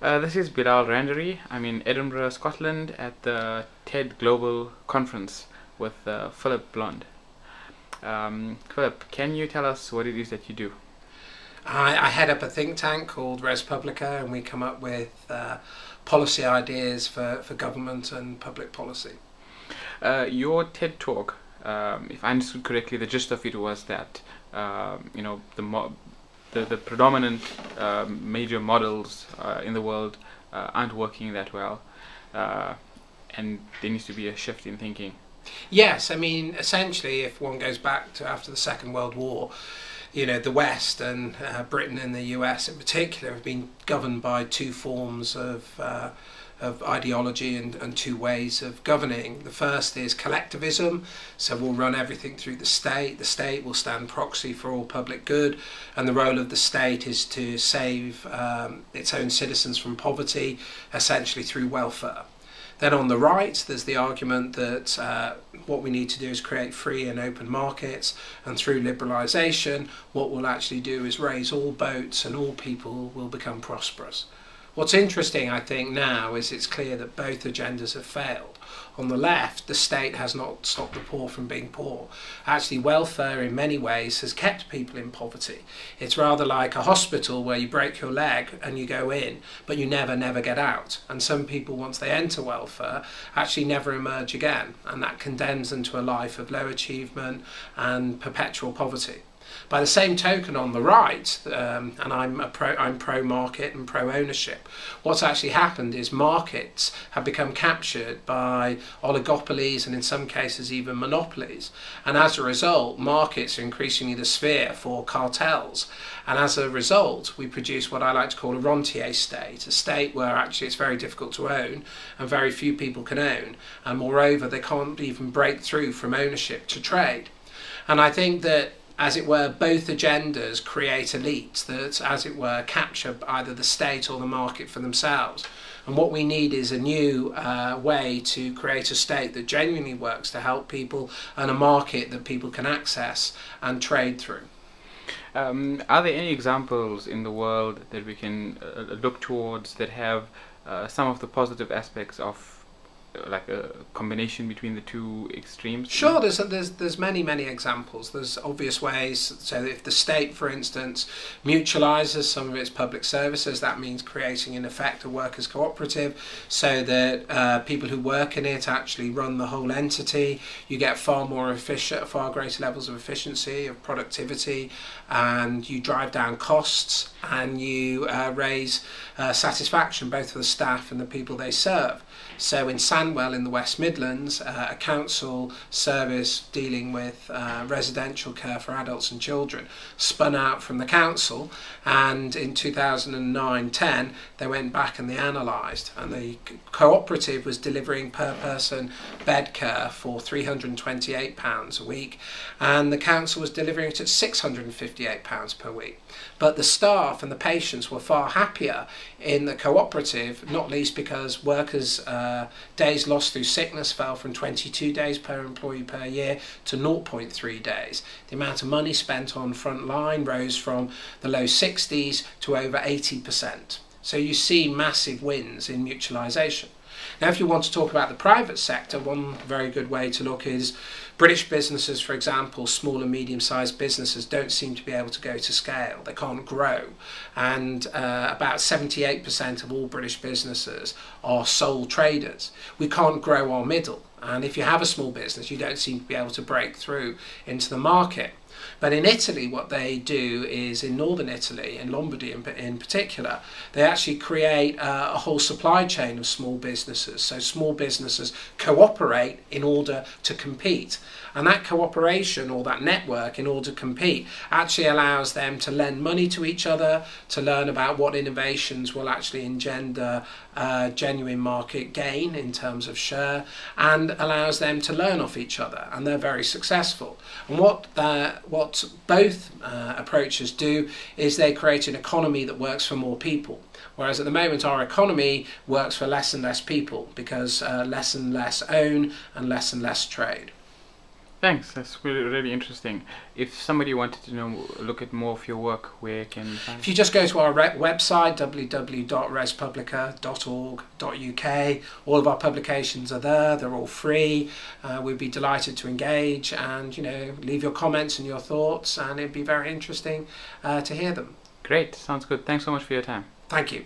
This is Bilal Randeree. I'm in Edinburgh, Scotland at the TEDGlobal conference with Phillip Blond. Philip, can you tell us what it is that you do? I head up a think tank called Res Publica, and we come up with policy ideas for government and public policy. Your TED talk, if I understood correctly, the gist of it was that the predominant major models in the world aren't working that well, and there needs to be a shift in thinking. Yes, I mean, essentially, if one goes back to after the Second World War, the West and Britain and the US in particular have been governed by two forms of ideology and two ways of governing. The first is collectivism, so we'll run everything through the state. The state will stand proxy for all public good, and the role of the state is to save its own citizens from poverty, essentially through welfare. Then on the right, there's the argument that what we need to do is create free and open markets, and through liberalisation, what we'll actually do is raise all boats and all people will become prosperous. What's interesting, I think, now is it's clear that both agendas have failed. On the left, the state has not stopped the poor from being poor. Actually, welfare in many ways has kept people in poverty. It's rather like a hospital where you break your leg and you go in, but you never get out. And some people, once they enter welfare, actually never emerge again. And that condemns them to a life of low achievement and perpetual poverty. By the same token, on the right, and I'm pro-market and pro-ownership, what's actually happened is markets have become captured by oligopolies and in some cases even monopolies. And as a result, markets are increasingly the sphere for cartels. And as a result, we produce what I like to call a rentier state, a state where actually it's very difficult to own and very few people can own. And moreover, they can't even break through from ownership to trade. And I think that, as it were, both agendas create elites that, as it were, capture either the state or the market for themselves. And what we need is a new way to create a state that genuinely works to help people and a market that people can access and trade through. Are there any examples in the world that we can look towards that have some of the positive aspects of like a combination between the two extremes? Sure, there's many examples. There's obvious ways. So if the state, for instance, mutualises some of its public services, that means creating in effect a workers' cooperative, so that people who work in it actually run the whole entity. You get far more efficient, far greater levels of efficiency, of productivity, and you drive down costs, and you raise satisfaction both for the staff and the people they serve. So in Sandwell in the West Midlands, a council service dealing with residential care for adults and children spun out from the council, and in 2009-10 they went back and they analysed, and the cooperative was delivering per person bed care for £328 a week, and the council was delivering it at £658 per week. But the staff and the patients were far happier in the cooperative, not least because workers' days lost through sickness fell from 22 days per employee per year to 0.3 days. The amount of money spent on front line rose from the low 60s to over 80%. So you see massive wins in mutualisation. Now, if you want to talk about the private sector, one very good way to look is British businesses, for example, small and medium-sized businesses don't seem to be able to go to scale. They can't grow. And about 78% of all British businesses are sole traders. We can't grow our middle. And if you have a small business, you don't seem to be able to break through into the market. But in Italy, what they do is, in northern Italy, in Lombardy in particular, they actually create a whole supply chain of small businesses. So small businesses cooperate in order to compete. And that cooperation, or that network in order to compete, actually allows them to lend money to each other, to learn about what innovations will actually engender genuine market gain in terms of share, and allows them to learn off each other, and they're very successful. And what both approaches do is they create an economy that works for more people. Whereas at the moment our economy works for less and less people, because less and less own and less trade. Thanks. That's really, really interesting. If somebody wanted to look at more of your work, where can you find If you just go to our website, www.respublica.org.uk, all of our publications are there. They're all free. We'd be delighted to engage and, leave your comments and your thoughts, and it'd be very interesting to hear them. Great. Sounds good. Thanks so much for your time. Thank you.